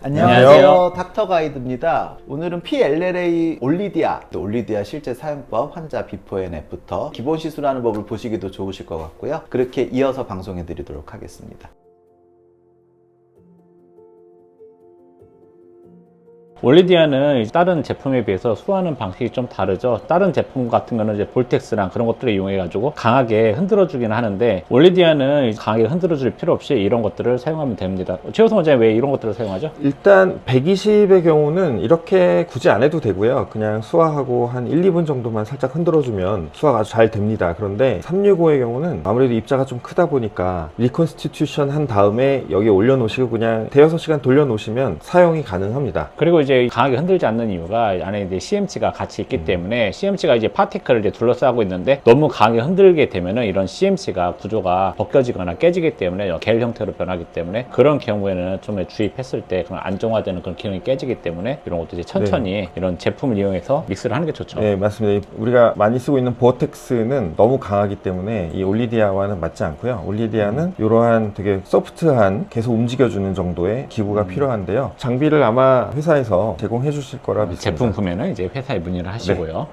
안녕하세요. 닥터 가이드입니다. 오늘은 PLLA 올리디아 실제 사용법, 환자 비포 앤 애프터, 기본 시술하는 법을 보시기도 좋으실 것 같고요. 그렇게 이어서 방송해 드리도록 하겠습니다. 올리디아는 다른 제품에 비해서 수하는 방식이 좀 다르죠. 다른 제품 같은 거는 이제 볼텍스랑 그런 것들을 이용해 가지고 강하게 흔들어 주긴 하는데, 올리디아는 강하게 흔들어 줄 필요 없이 이런 것들을 사용하면 됩니다. 최호성 원장님, 왜 이런 것들을 사용하죠? 일단 120의 경우는 이렇게 굳이 안 해도 되고요. 그냥 수화하고 한 1, 2분 정도만 살짝 흔들어 주면 수화가 아주 잘 됩니다. 그런데 365의 경우는 아무래도 입자가 좀 크다 보니까 리컨스티튜션 한 다음에 여기 올려 놓으시고 그냥 대여섯 시간 돌려 놓으시면 사용이 가능합니다. 그리고 이제 강하게 흔들지 않는 이유가 안에 이제 CMC가 같이 있기 때문에, CMC가 이제 파티클을 이제 둘러싸고 있는데 너무 강하게 흔들게 되면은 이런 CMC가 구조가 벗겨지거나 깨지기 때문에 겔 형태로 변하기 때문에, 그런 경우에는 좀 주입했을 때 그런 안정화되는 그런 기능이 깨지기 때문에 이런 것도 이제 천천히 이런 제품을 이용해서 믹스를 하는 게 좋죠. 네, 맞습니다. 우리가 많이 쓰고 있는 보어텍스는 너무 강하기 때문에 이 올리디아와는 맞지 않고요. 올리디아는 이러한 되게 소프트한, 계속 움직여주는 정도의 기구가 필요한데요. 장비를 아마 회사에서 제공해 주실 거라 믿습니다. 제품 구매는 이제 회사에 문의를 하시고요.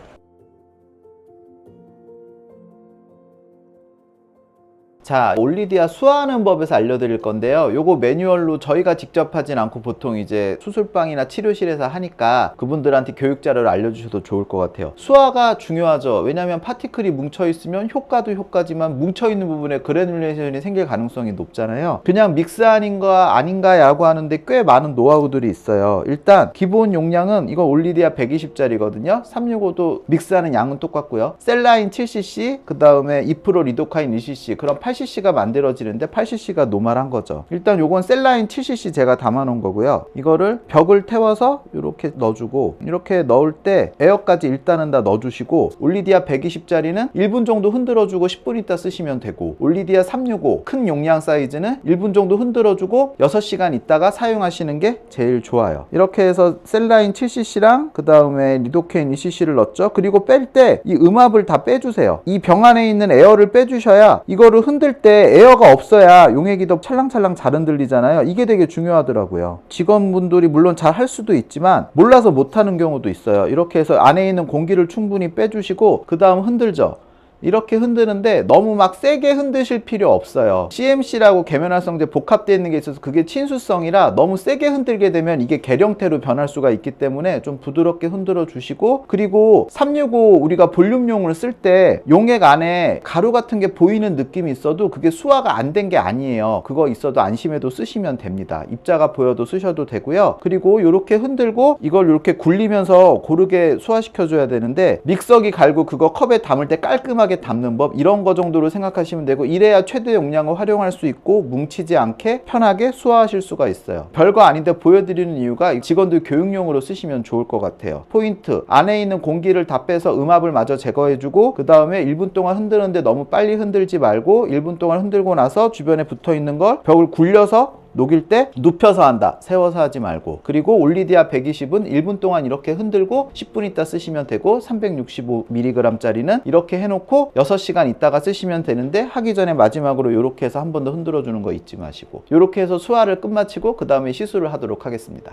자, 올리디아 수화하는 법에서 알려드릴 건데요. 요거 매뉴얼로 저희가 직접 하진 않고 보통 이제 수술방이나 치료실에서 하니까 그분들한테 교육 자료를 알려주셔도 좋을 것 같아요. 수화가 중요하죠. 왜냐하면 파티클이 뭉쳐있으면 효과도 효과지만 뭉쳐있는 부분에 그래놀레이션이 생길 가능성이 높잖아요. 그냥 믹스 아닌가 아닌가라고 하는데 꽤 많은 노하우들이 있어요. 일단 기본 용량은 이거 올리디아 120짜리거든요 365도 믹스하는 양은 똑같고요. 셀라인 7cc, 그 다음에 2% 리도카인 2cc, 그럼 8cc가 만들어지는데 8cc가 노멀한 거죠. 일단 요건 셀라인 7cc 제가 담아 놓은 거고요. 이거를 벽을 태워서 이렇게 넣어주고, 이렇게 넣을 때 에어까지 일단은 다 넣어주시고, 올리디아 120짜리는 1분 정도 흔들어주고 10분 있다 쓰시면 되고, 올리디아 365 큰 용량 사이즈는 1분 정도 흔들어주고 6시간 있다가 사용하시는 게 제일 좋아요. 이렇게 해서 셀라인 7cc랑 그 다음에 리도케인 2cc를 넣었죠. 그리고 뺄 때 이 음압을 다 빼주세요. 이 병 안에 있는 에어를 빼주셔야, 이거를 흔들 때 에어가 없어야 용액이 찰랑찰랑 잘 흔들리잖아요. 이게 되게 중요하더라고요. 직원분들이 물론 잘 할 수도 있지만 몰라서 못하는 경우도 있어요. 이렇게 해서 안에 있는 공기를 충분히 빼주시고 그 다음 흔들죠. 이렇게 흔드는데 너무 막 세게 흔드실 필요 없어요. CMC라고 계면활성제 복합되어 있는 게 있어서 그게 친수성이라 너무 세게 흔들게 되면 이게 겔 형태로 변할 수가 있기 때문에 좀 부드럽게 흔들어 주시고, 그리고 365 우리가 볼륨용을 쓸 때 용액 안에 가루 같은 게 보이는 느낌이 있어도 그게 수화가 안 된 게 아니에요. 그거 있어도 안심해도 쓰시면 됩니다. 입자가 보여도 쓰셔도 되고요. 그리고 이렇게 흔들고 이걸 이렇게 굴리면서 고르게 수화시켜 줘야 되는데, 믹서기 갈고 그거 컵에 담을 때 깔끔하게 담는 법, 이런 거 정도로 생각하시면 되고, 이래야 최대 용량을 활용할 수 있고 뭉치지 않게 편하게 수화하실 수가 있어요. 별거 아닌데 보여드리는 이유가 직원들 교육용으로 쓰시면 좋을 것 같아요. 포인트, 안에 있는 공기를 다 빼서 음압을 마저 제거해주고, 그 다음에 1분 동안 흔드는데 너무 빨리 흔들지 말고 1분 동안 흔들고 나서 주변에 붙어있는 걸 벽을 굴려서 녹일 때 눕혀서 한다, 세워서 하지 말고. 그리고 올리디아 120은 1분 동안 이렇게 흔들고 10분 있다 쓰시면 되고, 365mg 짜리는 이렇게 해놓고 6시간 있다가 쓰시면 되는데, 하기 전에 마지막으로 이렇게 해서 한 번 더 흔들어 주는 거 잊지 마시고, 이렇게 해서 수화를 끝마치고 그 다음에 시술을 하도록 하겠습니다.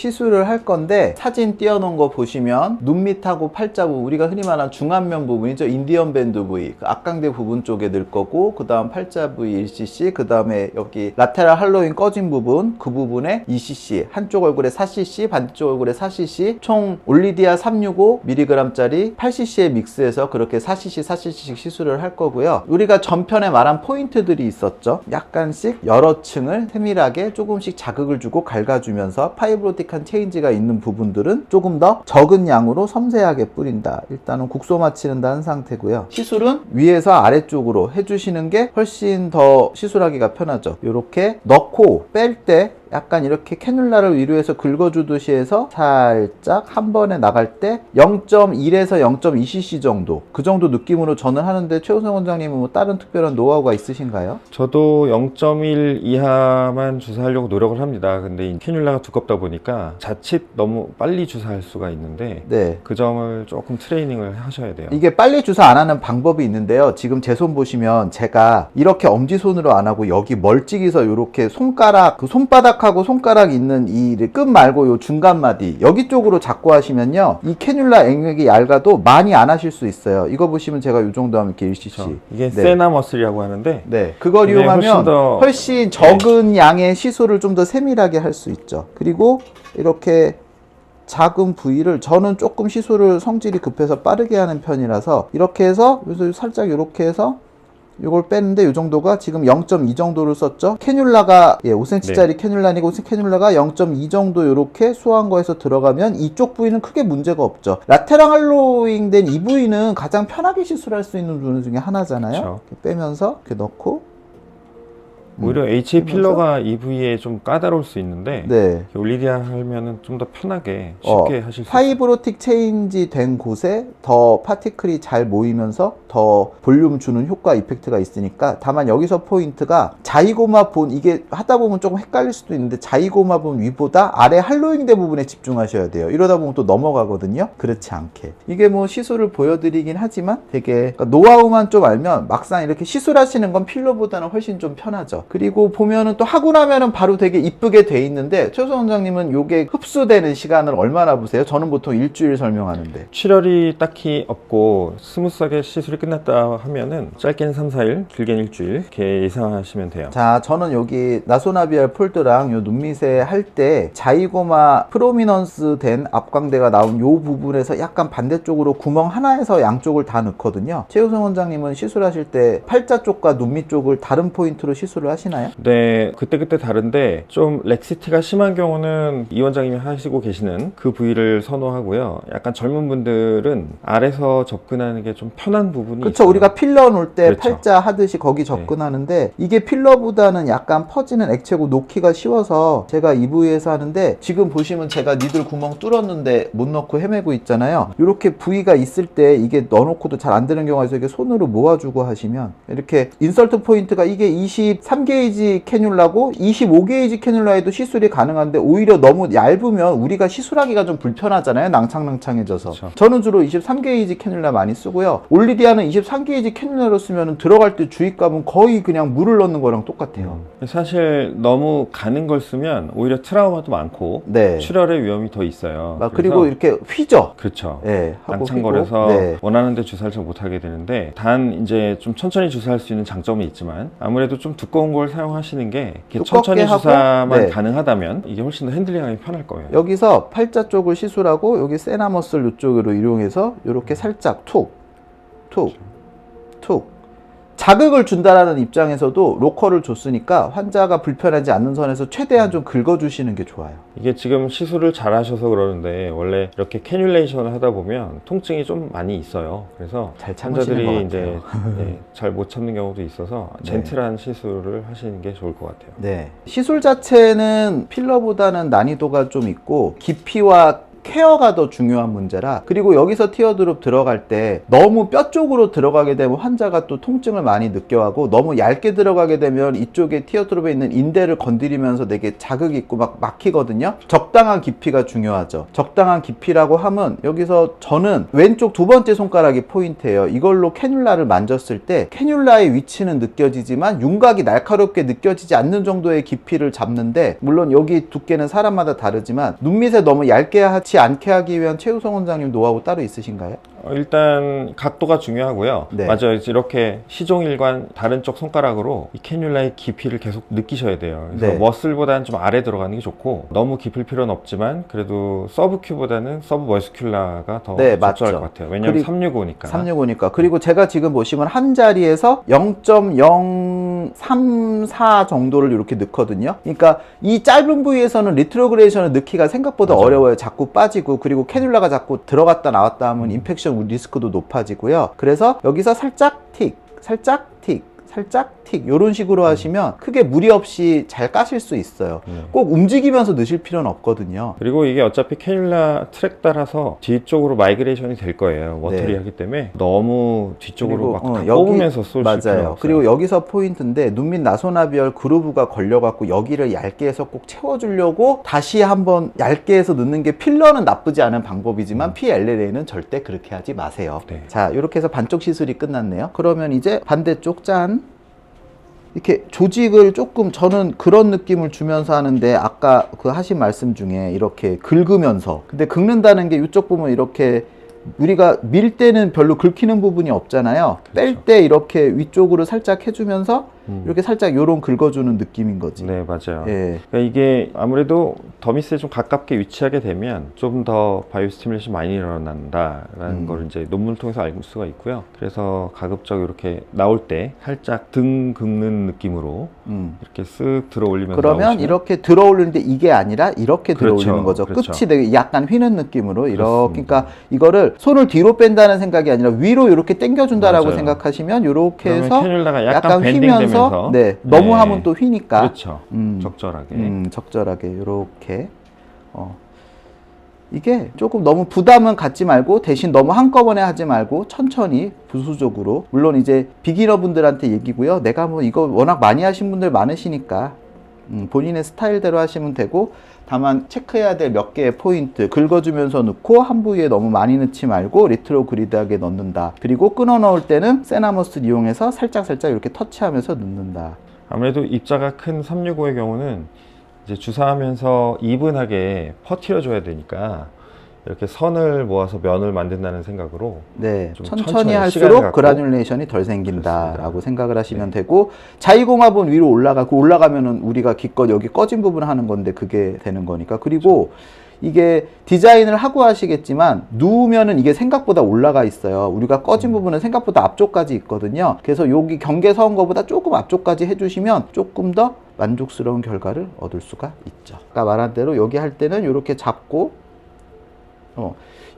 시술을 할 건데, 사진 띄워놓은 거 보시면 눈 밑하고 팔자 부분, 우리가 흔히 말하는 중안면 부분이죠. 인디언 밴드 부위, 그 악강대 부분 쪽에 넣을 거고, 그 다음 팔자 부위 1cc, 그 다음에 여기 라테랄 할로윈 꺼진 부분, 그 부분에 2cc, 한쪽 얼굴에 4cc, 반대쪽 얼굴에 4cc, 총 올리디아 365mg 짜리 8cc에 믹스해서 그렇게 4cc 4cc씩 시술을 할 거고요. 우리가 전편에 말한 포인트들이 있었죠. 약간씩 여러 층을 세밀하게 조금씩 자극을 주고 갉아주면서 파이브로틱 체인지가 있는 부분들은 조금 더 적은 양으로 섬세하게 뿌린다. 일단은 국소 마치는다 한 상태고요. 시술은 위에서 아래쪽으로 해주시는 게 훨씬 더 시술하기가 편하죠. 이렇게 넣고 뺄 때 약간 이렇게 캐뉼라를 위로해서 긁어주듯이 해서 살짝 한 번에 나갈 때 0.1에서 0.2cc 정도, 그 정도 느낌으로 저는 하는데, 최우성 원장님은 뭐 다른 특별한 노하우가 있으신가요? 저도 0.1 이하만 주사하려고 노력을 합니다. 근데 이 캐뉼라가 두껍다 보니까 자칫 너무 빨리 주사할 수가 있는데 네. 그 점을 조금 트레이닝을 하셔야 돼요. 이게 빨리 주사 안 하는 방법이 있는데요. 지금 제 손 보시면 제가 이렇게 엄지손으로 안 하고 여기 멀찍이서 이렇게 손가락, 그 손바닥하고 손가락 있는 이 끝 말고 요 중간 마디 여기 쪽으로 잡고 하시면요, 이 캐뉼라 액력이 얇아도 많이 안 하실 수 있어요. 이거 보시면 제가 요 정도 하면 이렇게 1cc. 그렇죠. 이게 네. 세나 머슬이라고 하는데 네, 그걸 이게 이용하면 훨씬 더- 적은 양의 시술을 좀 더 세밀하게 할 수 있죠. 그리고 이렇게 작은 부위를, 저는 조금 시술을 성질이 급해서 빠르게 하는 편이라서 이렇게 해서 여기서 살짝 이렇게 해서 이걸 빼는데, 이 정도가 지금 0.2 정도를 썼죠. 캐뉼라가 5cm짜리 캐뉼라니고 캐뉼라가 0.2 정도 이렇게 수한 거에서 들어가면 이쪽 부위는 크게 문제가 없죠. 라테랑 할로잉 된 이 부위는 가장 편하게 시술할 수 있는 부분 중에 하나잖아요. 그렇죠. 이렇게 빼면서 이렇게 넣고, 오히려 HA 필러가 이 부위에 좀 까다로울 수 있는데 네. 올리디아 하면은 좀 더 편하게 쉽게 하실 수 있어요. 파이브로틱 체인지 된 곳에 더 파티클이 잘 모이면서 더 볼륨 주는 효과 이펙트가 있으니까, 다만 여기서 포인트가 자이고마 본, 이게 하다 보면 조금 헷갈릴 수도 있는데 자이고마 본 위보다 아래 할로잉된 부분에 집중하셔야 돼요. 이러다 보면 또 넘어가거든요. 그렇지 않게. 이게 뭐 시술을 보여드리긴 하지만 되게, 그러니까 노하우만 좀 알면 막상 이렇게 시술하시는 건 필러보다는 훨씬 좀 편하죠. 그리고 보면은 또 하고 나면은 바로 되게 이쁘게 돼 있는데, 최우성 원장님은 요게 흡수되는 시간을 얼마나 보세요? 저는 보통 일주일 설명하는데. 출혈이 딱히 없고 스무스하게 시술이 끝났다 하면은 짧게는 3, 4일, 길게는 일주일 이렇게 예상하시면 돼요. 자, 저는 여기 나소나비알 폴드랑 요 눈밑에 할 때 자이고마 프로미넌스 된 앞광대가 나온 요 부분에서 약간 반대쪽으로 구멍 하나에서 양쪽을 다 넣거든요. 최우성 원장님은 시술하실 때 팔자 쪽과 눈밑 쪽을 다른 포인트로 시술을 하시나요? 네, 그때그때 다른데 좀 렉시티가 심한 경우는 이 원장님이 하시고 계시는 그 부위를 선호하고요. 약간 젊은 분들은 아래서 접근하는 게 좀 편한 부분이 그렇죠. 있어요. 우리가 필러 놓을 때 그렇죠. 팔자 하듯이 거기 접근하는데, 이게 필러보다는 약간 퍼지는 액체고 놓기가 쉬워서 제가 이 부위에서 하는데, 지금 보시면 제가 니들 구멍 뚫었는데 못 넣고 헤매고 있잖아요. 이렇게 부위가 있을 때 이게 넣어놓고도 잘 안 되는 경우가 있어서 이렇게 손으로 모아주고 하시면, 이렇게 인설트 포인트가 이게 23게이지 캐뉼라고 25게이지 캐뉼라에도 시술이 가능한데, 오히려 너무 얇으면 우리가 시술하기가 좀 불편하잖아요. 낭창낭창해져서. 그렇죠. 저는 주로 23게이지 캐뉼라 많이 쓰고요. 올리디아는 23게이지 캐뉼라로 쓰면 들어갈 때 주입감은 거의 그냥 물을 넣는 거랑 똑같아요. 사실 너무 가는 걸 쓰면 오히려 트라우마도 많고 네. 출혈의 위험이 더 있어요. 그리고 이렇게 휘죠. 그렇죠. 네, 하고 낭창거려서 휘고. 네. 원하는 데 주사를 잘 못하게 되는데, 단 이제 좀 천천히 주사할 수 있는 장점이 있지만 아무래도 좀 두꺼운 걸 사용하시는 게 이렇게 두껍게 천천히 하고, 주사만 네. 가능하다면 이게 훨씬 더 핸들링하기 편할 거예요. 여기서 팔자 쪽을 시술하고 여기 세나머슬 이쪽으로 이용해서 이렇게 살짝 툭 자극을 준다라는 입장에서도 로컬을 줬으니까 환자가 불편하지 않는 선에서 최대한 좀 긁어주시는 게 좋아요. 이게 지금 시술을 잘 하셔서 그러는데 원래 이렇게 캐뉼레이션을 하다 보면 통증이 좀 많이 있어요. 그래서 잘 참으시는 것 환자들이 같아요. 이제 잘 못 참는 경우도 있어서 네. 젠틀한 시술을 하시는 게 좋을 것 같아요. 네. 시술 자체는 필러보다는 난이도가 좀 있고 깊이와 케어가 더 중요한 문제라, 그리고 여기서 티어드롭 들어갈 때 너무 뼈 쪽으로 들어가게 되면 환자가 또 통증을 많이 느껴하고, 너무 얇게 들어가게 되면 이쪽에 티어드롭에 있는 인대를 건드리면서 되게 자극이 있고 막 막히거든요. 적당한 깊이가 중요하죠. 적당한 깊이라고 하면 여기서 저는 왼쪽 두 번째 손가락이 포인트예요. 이걸로 캐뉼라를 만졌을 때 캐뉼라의 위치는 느껴지지만 윤곽이 날카롭게 느껴지지 않는 정도의 깊이를 잡는데, 물론 여기 두께는 사람마다 다르지만 눈밑에 너무 얇게 하지 않게 하기 위한 최우성 원장님 노하우 따로 있으신가요? 일단 각도가 중요하고요. 네. 맞아요. 이렇게 시종일관 다른 쪽 손가락으로 이 캐뉼라의 깊이를 계속 느끼셔야 돼요. 그래서 네. 머슬보다는 좀 아래 들어가는 게 좋고, 너무 깊을 필요는 없지만 그래도 서브큐보다는 서브머스큘라가 더 네, 적절할 맞죠. 것 같아요. 왜냐하면 그리고 365니까. 365니까. 그리고 제가 지금 보시면 한 자리에서 0.034 정도를 이렇게 넣거든요. 그러니까 이 짧은 부위에서는 리트로그레이션을 넣기가 생각보다 맞아요. 어려워요. 자꾸 빠지고, 그리고 캐뉼라가 자꾸 들어갔다 나왔다 하면 인펙션 리스크도 높아지고요. 그래서 여기서 살짝 틱, 살짝 틱, 살짝 틱 이런 식으로 하시면 크게 무리 없이 잘 까실 수 있어요. 꼭 움직이면서 넣으실 필요는 없거든요. 그리고 이게 어차피 캐뉼라 트랙 따라서 뒤쪽으로 마이그레이션이 될 거예요. 워터리 네. 하기 때문에 너무 뒤쪽으로 그리고, 막 여기- 뽑으면서 쏠 필요는 맞아요. 없어요. 그리고 여기서 포인트인데 눈 밑 나소나비열 그루브가 걸려갖고 여기를 얇게 해서 꼭 채워주려고 다시 한번 얇게 해서 넣는 게 필러는 나쁘지 않은 방법이지만 PLLA는 절대 그렇게 하지 마세요. 네. 자, 이렇게 해서 반쪽 시술이 끝났네요. 그러면 이제 반대쪽 짠. 이렇게 조직을 조금 저는 그런 느낌을 주면서 하는데 아까 그 하신 말씀 중에 이렇게 긁으면서 근데 긁는다는 게 이쪽 보면 이렇게 우리가 밀 때는 별로 긁히는 부분이 없잖아요. 뺄 때 이렇게 위쪽으로 살짝 해주면서 이렇게 살짝 요런 긁어주는 느낌인 거지. 네, 맞아요. 예. 그러니까 이게 아무래도 더미스에 좀 가깝게 위치하게 되면 좀 더 바이오 스티뮬레이션 많이 일어난다라는 걸 이제 논문을 통해서 알 수가 있고요. 그래서 가급적 이렇게 나올 때 살짝 등 긁는 느낌으로 이렇게 쓱 들어 올리면서 그러면 나오시면 이렇게 들어 올리는데 이게 아니라 이렇게 들어 그렇죠. 올리는 거죠. 그렇죠. 끝이 되게 약간 휘는 느낌으로 이렇게. 그렇습니다. 그러니까 이거를 손을 뒤로 뺀다는 생각이 아니라 위로 이렇게 당겨준다라고 맞아요. 생각하시면 이렇게 그러면 해서 캐뉼라가 약간 약간 밴딩되면서 휘면서 네, 너무 네. 하면 또 휘니까 그렇죠. 적절하게. 적절하게 이렇게 이게 조금 너무 부담은 갖지 말고 대신 너무 한꺼번에 하지 말고 천천히 부수적으로 물론 이제 비기너 분들한테 얘기고요. 내가 뭐 이거 워낙 많이 하신 분들 많으시니까 본인의 스타일대로 하시면 되고 다만 체크해야 될 몇 개의 포인트 긁어주면서 넣고 한 부위에 너무 많이 넣지 말고 리트로그리드하게 넣는다. 그리고 끊어 넣을 때는 세나머스를 이용해서 살짝 이렇게 터치하면서 넣는다. 아무래도 입자가 큰 365의 경우는 이제 주사하면서 이분하게 퍼뜨려줘야 되니까 이렇게 선을 모아서 면을 만든다는 생각으로 네, 좀 천천히 시간을 할수록 갖고. 그라듈레이션이 덜 생긴다라고 그렇습니다. 생각을 하시면 되고 자위공합은 위로 올라가고 올라가면은 우리가 기껏 여기 꺼진 부분 하는 건데 그게 되는 거니까. 그리고 이게 디자인을 하고 하시겠지만 누우면은 이게 생각보다 올라가 있어요. 우리가 꺼진 부분은 생각보다 앞쪽까지 있거든요. 그래서 여기 경계 서은 거보다 조금 앞쪽까지 해주시면 조금 더 만족스러운 결과를 얻을 수가 있죠. 아까 말한 대로 여기 할 때는 이렇게 잡고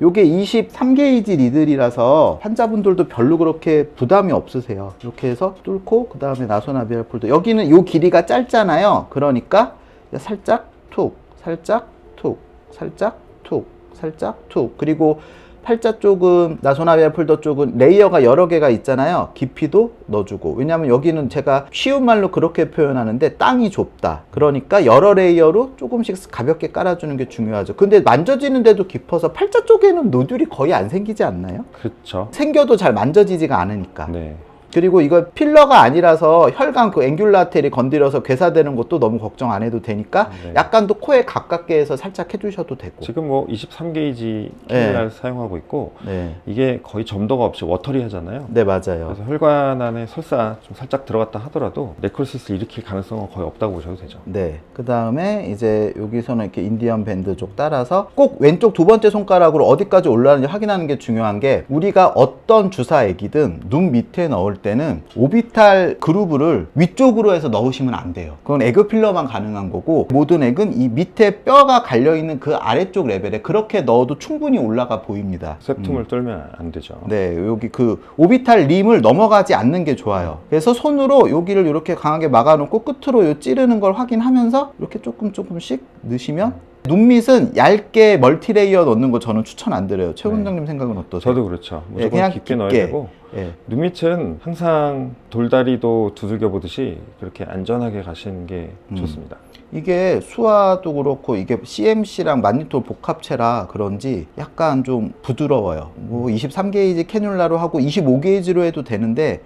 요게 23게이지 리들이라서 환자분들도 별로 그렇게 부담이 없으세요. 이렇게 해서 뚫고 그 다음에 나소나비알 폴더 여기는 요 길이가 짧잖아요. 그러니까 살짝 툭 살짝 툭 살짝 툭 살짝 툭 그리고 팔자 쪽은 나소나비알 폴더 쪽은 레이어가 여러 개가 있잖아요. 깊이도 넣어주고 왜냐하면 여기는 제가 쉬운 말로 그렇게 표현하는데 땅이 좁다. 그러니까 여러 레이어로 조금씩 가볍게 깔아주는 게 중요하죠. 근데 만져지는데도 깊어서 팔자 쪽에는 노듈이 거의 안 생기지 않나요? 그렇죠. 생겨도 잘 만져지지가 않으니까. 네. 그리고 이거 필러가 아니라서 혈관 그 앵귤라 아테리 건드려서 괴사되는 것도 너무 걱정 안 해도 되니까 네. 약간 더 코에 가깝게 해서 살짝 해주셔도 되고. 지금 뭐 23게이지 캐뉼라를 사용하고 있고 네, 이게 거의 점도가 없이 워터리 하잖아요. 네 맞아요. 그래서 혈관 안에 설사 좀 살짝 들어갔다 하더라도 네크로시스를 일으킬 가능성은 거의 없다고 보셔도 되죠. 네. 그 다음에 이제 여기서는 이렇게 인디언 밴드 쪽 따라서 꼭 왼쪽 두 번째 손가락으로 어디까지 올라가는지 확인하는 게 중요한 게 우리가 어떤 주사액이든 눈 밑에 넣을 때는 오비탈 그루브를 위쪽으로 해서 넣으시면 안 돼요. 그건 에그 필러만 가능한 거고 모든 액은 이 밑에 뼈가 갈려있는 그 아래쪽 레벨에 그렇게 넣어도 충분히 올라가 보입니다. septum을 뚫면 안 되죠. 네, 여기 그 오비탈 림을 넘어가지 않는 게 좋아요. 그래서 손으로 여기를 이렇게 강하게 막아놓고 끝으로 요 찌르는 걸 확인하면서 이렇게 조금씩 넣으시면 눈밑은 얇게 멀티레이어 넣는 거 저는 추천 안 드려요. 최 원장님 생각은 어떠세요? 저도 그렇죠. 무조건 그냥 깊게 넣어야 깊게. 되고 예. 눈밑은 항상 돌다리도 두들겨 보듯이 그렇게 안전하게 가시는 게 좋습니다. 이게 수화도 그렇고 이게 CMC랑 마니톨 복합체라 그런지 약간 좀 부드러워요. 뭐 23게이지 캐뉼라로 하고 25게이지로 해도 되는데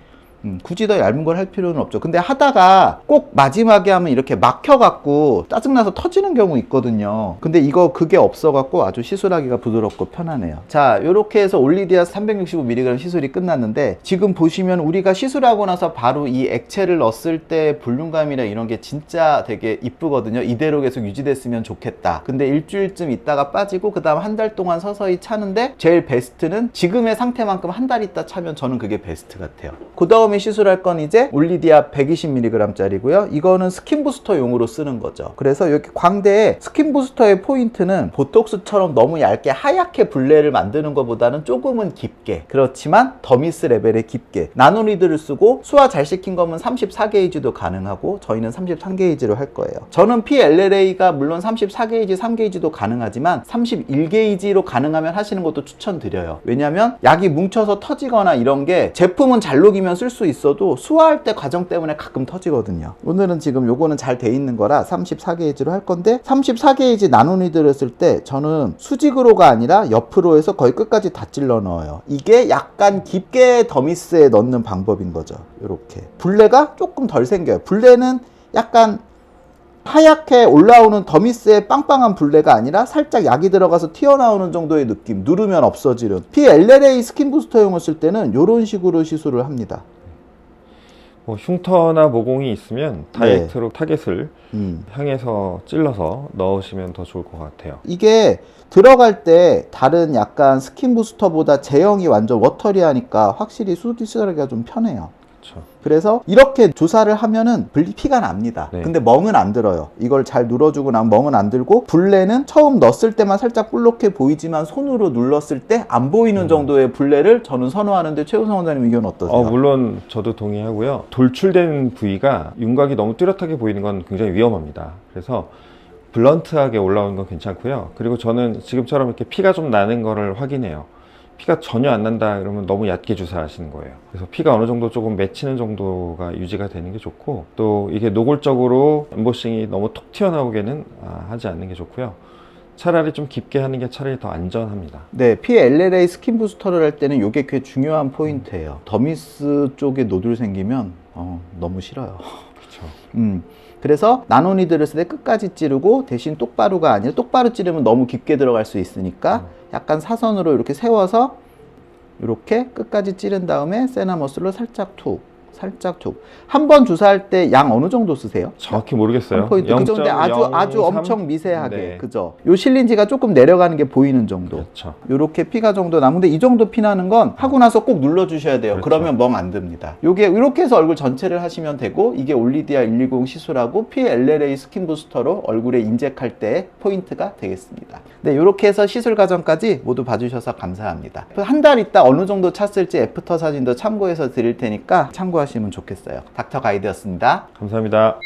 굳이 더 얇은 걸 할 필요는 없죠. 근데 하다가 꼭 마지막에 하면 이렇게 막혀갖고 짜증나서 터지는 경우 있거든요. 근데 이거 그게 없어갖고 아주 시술하기가 부드럽고 편하네요. 자, 요렇게 해서 올리디아스 365mg 시술이 끝났는데 지금 보시면 우리가 시술하고 나서 바로 이 액체를 넣었을 때 볼륨감이나 이런 게 진짜 되게 이쁘거든요. 이대로 계속 유지됐으면 좋겠다. 근데 일주일쯤 있다가 빠지고 그 다음 한 달 동안 서서히 차는데 제일 베스트는 지금의 상태만큼 한 달 있다 차면 저는 그게 베스트 같아요. 그 다음 다음에 시술할 건 이제 올리디아 120mg짜리고요. 이거는 스킨 부스터용으로 쓰는 거죠. 그래서 여기 광대에 스킨 부스터의 포인트는 보톡스처럼 너무 얇게 하얗게 분래를 만드는 것보다는 조금은 깊게, 그렇지만 더미스 레벨에 깊게 나노리드를 쓰고 수화 잘 시킨 거면 34게이지도 가능하고 저희는 33게이지로 할 거예요. 저는 PLLA가 물론 34게이지, 3게이지도 가능하지만 31게이지로 가능하면 하시는 것도 추천드려요. 왜냐면 약이 뭉쳐서 터지거나 이런 게 제품은 잘 녹이면 쓸 수 있어도 수화할 때 과정 때문에 가끔 터지거든요. 오늘은 지금 요거는 잘 돼 있는 거라 34게이지로 할 건데 34게이지 나노니드를 쓸 때 저는 수직으로가 아니라 옆으로 해서 거의 끝까지 다 찔러 넣어요. 이게 약간 깊게 더미스에 넣는 방법인 거죠. 요렇게 분래가 조금 덜 생겨요. 분래는 약간 하얗게 올라오는 더미스의 빵빵한 분래가 아니라 살짝 약이 들어가서 튀어나오는 정도의 느낌, 누르면 없어지는. PLLA 스킨 부스터용을 쓸 때는 이런 식으로 시술을 합니다. 뭐 흉터나 모공이 있으면 다이렉트로 타겟을 향해서 찔러서 넣으시면 더 좋을 것 같아요. 이게 들어갈 때 다른 약간 스킨 부스터보다 제형이 완전 워터리하니까 확실히 시술하기가 좀 편해요. 그렇죠. 그래서 이렇게 주사를 하면은 피가 납니다. 네. 근데 멍은 안 들어요. 이걸 잘 눌러주고 나면 멍은 안 들고, 분래는 처음 넣었을 때만 살짝 볼록해 보이지만 손으로 눌렀을 때 안 보이는 정도의 분래를 저는 선호하는데 최우성 원장님 의견 어떠세요? 물론 저도 동의하고요. 돌출된 부위가 윤곽이 너무 뚜렷하게 보이는 건 굉장히 위험합니다. 그래서 블런트하게 올라오는 건 괜찮고요. 그리고 저는 지금처럼 이렇게 피가 좀 나는 거를 확인해요. 피가 전혀 안 난다 그러면 너무 얕게 주사하시는 거예요. 그래서 피가 어느 정도 조금 맺히는 정도가 유지가 되는 게 좋고, 또 이게 노골적으로 엠보싱이 너무 톡 튀어나오게는 하지 않는 게 좋고요. 차라리 좀 깊게 하는 게 차라리 더 안전합니다. 네, PLLA 스킨 부스터를 할 때는 이게 꽤 중요한 포인트예요. 더미스 쪽에 노들 생기면 너무 싫어요. 그렇죠. 그래서 나노니드를 쓸 때 끝까지 찌르고, 대신 똑바로가 아니라 똑바로 찌르면 너무 깊게 들어갈 수 있으니까 약간 사선으로 이렇게 세워서 이렇게 끝까지 찌른 다음에 세나머슬로 살짝 툭. 한 번 주사할 때 양 어느 정도 쓰세요? 정확히 모르겠어요. 한 포인트 그 정도에 아주 0.03? 엄청 미세하게. 네. 그죠? 요 실린지가 조금 내려가는 게 보이는 정도. 그렇죠. 요렇게 피가 정도 남는데, 이 정도 피 나는 건 하고 나서 꼭 눌러 주셔야 돼요. 그렇죠. 그러면 멍 안 듭니다. 요게 이렇게 해서 얼굴 전체를 하시면 되고, 이게 올리디아 120 시술하고 PLLA 스킨 부스터로 얼굴에 인젝할 때 포인트가 되겠습니다. 네, 요렇게 해서 시술 과정까지 모두 봐주셔서 감사합니다. 한 달 있다 어느 정도 찼을지 애프터 사진도 참고해서 드릴 테니까 참고하시면 좋겠어요. 닥터 가이드였습니다. 감사합니다.